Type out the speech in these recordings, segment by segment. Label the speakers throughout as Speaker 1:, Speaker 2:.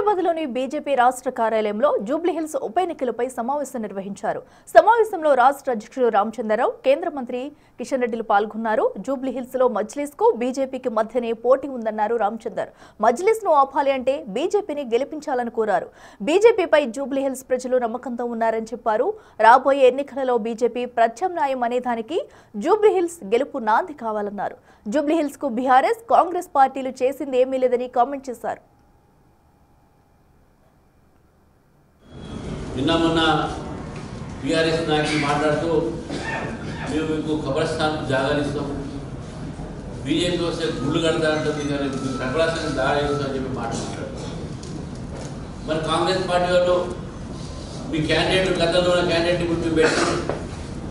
Speaker 1: హైదరాబాద్లోని బీజేపీ రాష్ట్ర కార్యాలయంలో జూబ్లీహిల్స్ ఉప ఎన్నికలపై సమావేశం నిర్వహించారు. సమావేశంలో రాష్ట్ర అధ్యక్షుడు రామచంద్రరావు, కేంద్ర మంత్రి కిషన్ రెడ్డిలు పాల్గొన్నారు. జూబ్లీహిల్స్లో మజ్లిస్కు బీజేపీకి మధ్యనే పోటీ ఉందన్నారు రామచందర్. మజ్లిస్ను ఆపాలి అంటే బీజేపీని గెలిపించాలని కోరారు. బీజేపీపై జూబ్లీహిల్స్ ప్రజలు నమ్మకంతో ఉన్నారని చెప్పారు. రాబోయే ఎన్నికలలో బీజేపీ ప్రత్యామ్నాయం అనేదానికి జూబ్లీహిల్స్ గెలుపు నాంది కావాలన్నారు. జూబ్లీహిల్స్ కు బీఆర్ఎస్, కాంగ్రెస్ పార్టీలు చేసింది ఏమీ లేదని కామెంట్ చేశారు.
Speaker 2: నిన్న మొన్న బీఆర్ఎస్ నాయకులు మాట్లాడుతూ మేము మీకు కబ్రస్థాన్ జాగాలు ఇస్తాం, బీజేపీ వస్తే గుళ్ళు కడతా ఉంటుంది కానీ కబ్రస్థాన్ దాడి చేస్తామని చెప్పి మాట్లాడుతారు. మరి కాంగ్రెస్ పార్టీ వాళ్ళు మీ క్యాండిడేట్ గతంలో ఉన్న క్యాండిడేట్ ఇప్పుడు పెట్టి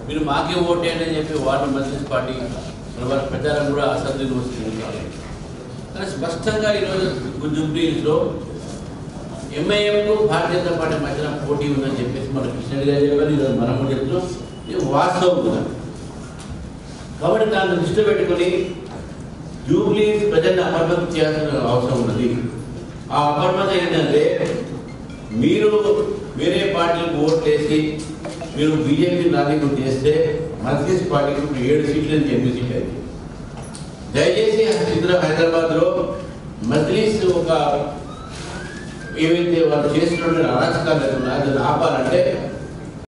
Speaker 2: మీరు మాకే ఓటేయండి అని చెప్పి వాళ్ళు మజ్లిస్ పార్టీ వాళ్ళ ప్రచారం కూడా అసెంబ్లీలో వస్తుంది. కానీ స్పష్టంగా ఈరోజు జూబ్లీహిల్స్లో ఎంఐఎంకు భారతీయ జనతా పార్టీ మధ్యన పోటీ ఉందని చెప్పేసి మన కిషన్ రెడ్డి గారు చెప్పారు. ఈరోజు మనం కూడా చెప్తున్నాం, ఇది వాస్తవం కూడా. కాబట్టి దాన్ని దృష్టిలో పెట్టుకుని జూబ్లీహిల్స్ ప్రజల్ని అపరిమితం చేయాల్సిన అవసరం ఉన్నది. ఆ అపరిమితం ఏంటంటే మీరు వేరే పార్టీలకు ఓట్లు వేసి మీరు బీజేపీని రాజకీయం చేస్తే మజ్లిస్ పార్టీకి ఇప్పుడు 7 సీట్లు నుంచి 8 సీట్లు అయింది. దయచేసి హైదరాబాద్లో మజ్లిస్ ఒక ఏవైతే వాళ్ళు చేస్తున్న అరాచకాలు ఉన్నాయో దాన్ని ఆపాలంటే